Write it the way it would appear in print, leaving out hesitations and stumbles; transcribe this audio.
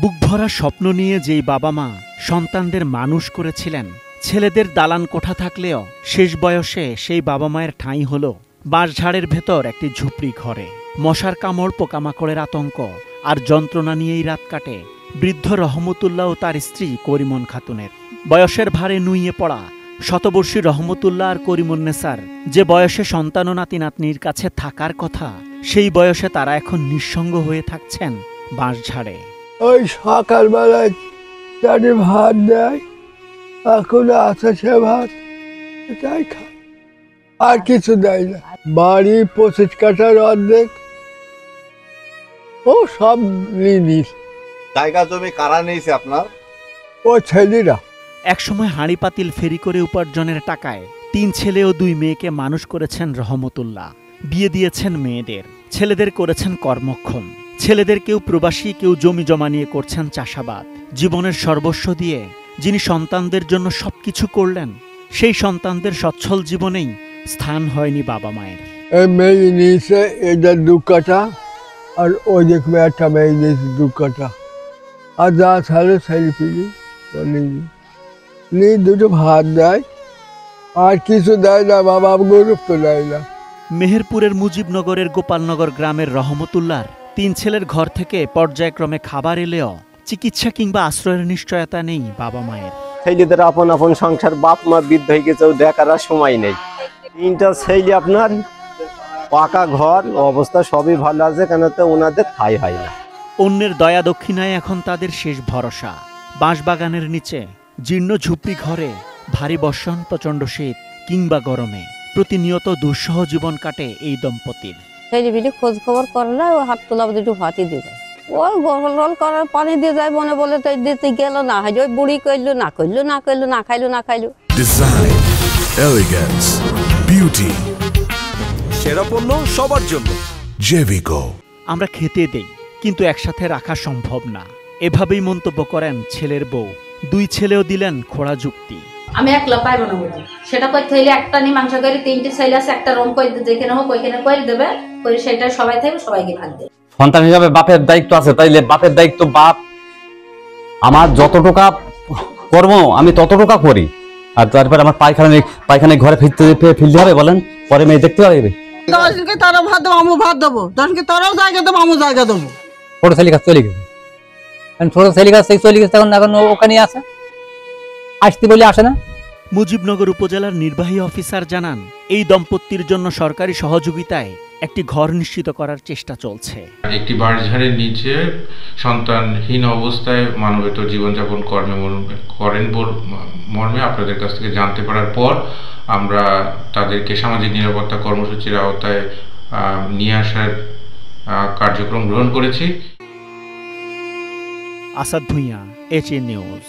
বুকভরা স্বপ্ন নিয়ে যেই বাবা মা সন্তানদের মানুষ করেছিলেন, ছেলেদের দালান কোঠা থাকলেও শেষ বয়সে সেই বাবা মায়ের ঠাঁই হল বাঁশঝাড়ের ভেতর একটি ঝুপড়ি ঘরে। মশার কামড়, পোকামাকড়ের আতঙ্ক আর যন্ত্রণা নিয়েই রাত কাটে বৃদ্ধ রহমতুল্লাহ ও তার স্ত্রী করিমন খাতুনের। বয়সের ভারে নুইয়ে পড়া শতবর্ষী রহমতুল্লাহ আর করিমুন্নেসার যে বয়সে সন্তান ও নাতি নাতনির কাছে থাকার কথা, সেই বয়সে তারা এখন নিঃসঙ্গ হয়ে থাকছেন বাঁশঝাড়ে। ওই সকালবেলায় চারি ভাত দেয়, এখন আছে সে ভাত, এটাই খায়, আর কিছু দেয় না। বাড়ি 25 কাঠার অর্ধেক ও সব নিস। জায়গা জমি কারা নিয়েছে আপনার? ও ছেলেরা। একসময় হাঁড়ি পাতিল ফেরি করে উপার্জনের টাকায় 3 ছেলে ও 2 মেয়েকে মানুষ করেছেন রহমতুল্লাহ। বিয়ে দিয়েছেন মেয়েদের, ছেলেদের করেছেন কর্মক্ষম। ছেলেদের কেউ প্রবাসী, কেউ জমি জমা নিয়ে করছেন চাষাবাদ। জীবনের সর্বস্ব দিয়ে যিনি সন্তানদের জন্য সবকিছু করলেন, সেই সন্তানদের সচ্ছল জীবনেই স্থান হয়নি বাবা মায়ের। এই মেয়ে নিয়েছে এটা 2 কাঠা, আর ওই দেখবে একটা মেয়ে নিয়েছে 2 কাঠা, আর যা ছাড়ে ছেলে পিলি নিয়ে 2টো ভাত দেয়, আর কিছু দেয় না। বাবা গরুপ তো দেয় না। মেহেরপুরের মুজিবনগরের গোপালনগর গ্রামের রহমতুল্লাহর 3 ছেলের ঘর থেকে পর্যায়ক্রমে খাবার এলেও চিকিৎসা কিংবা আশ্রয়ের নিশ্চয়তা নেই বাবা মায়ের। ছেলেদের আপন আপন সংসার, বাপ মা বৃদ্ধ হয়ে গেছে, দেখার সময় নেই। 3টা ছেলে আপনার পাকা ঘর, অবস্থা সবই ভালো আছে, কেন তো ওনাদের ঠাঁই হয় না। অন্যের দয়া দক্ষিণায় এখন তাদের শেষ ভরসা। বাঁশবাগানের নিচে জীর্ণ ঝুপড়ি ঘরে ভারী বর্ষণ, প্রচণ্ড শীত কিংবা গরমে প্রতিনিয়ত দুঃসহ জীবন কাটে এই দম্পতির। ছেলেপিলি খোঁজ খবর করলে ও হাত তোলা দুটো ভাতই দিয়ে যায়, ওই গোসল রোল করার পানি দিয়ে যায়, মনে বলে তো দিতে গেল না, হয় ওই বুড়ি করলো না, করলো না, করলো না, খাইলো না, খাইলো। ডিজাইন, এলিগেন্স, বিউটি, সেরা পণ্য সবার জন্য জেভিকো। আমরা খেতে দেই, কিন্তু একসাথে রাখা সম্ভব না, এভাবেই মন্তব্য করেন ছেলের বউ। 2 ছেলেও দিলেন খোড়া যুক্তি। আমি একলা পাইবো না বুঝি, সেটা কই থইলে একটা নি মাংস করি, 3টে ছেলে আছে, একটা রুম কই যেখানে হোক ওইখানে করে দেবে, করে সেটা সবাই থাকবে, সবাইকে ভাগ দেবে। সন্তান হিসাবে বাপের দায়িত্ব আছে, তাইলে বাপের দায়িত্ব বাপ। আমার যতটুকা কর্ম আমি ততটুকা করি, আর তারপর আমার পায়খানায় ঘরে ফিরতে হবে বলেন, পরে মেয়ে দেখতে পারবে। 10 দিনকে তারা ভাত দেবো, আমি ভাত দেবো, 10 দিনকে তারাও জায়গা দেবো, আমি জায়গা দেবো। ছোট ছেলে কাছে চলে গেছে, ছোট ছেলে কাছে চলে গেছে, এখন ওখানে আছে, আসতে বলে আসে না। মুজিবনগর উপজেলার নির্বাহী অফিসার জানান, এই দম্পতির জন্য সরকারি সহযোগিতায় একটি ঘর নিশ্চিত করার চেষ্টা চলছে। একটি বাঁশঝাড়ের নিচে সন্তানহীন অবস্থায় মানবেতর জীবনযাপন করেন মর্মে আপনাদের কাছ থেকে জানতে পারার পর আমরা তাদেরকে সামাজিক নিরাপত্তা কর্মসূচির আওতায় নিয়ে আসার কার্যক্রম গ্রহণ করেছি। Asad Bhuiyan, HA news.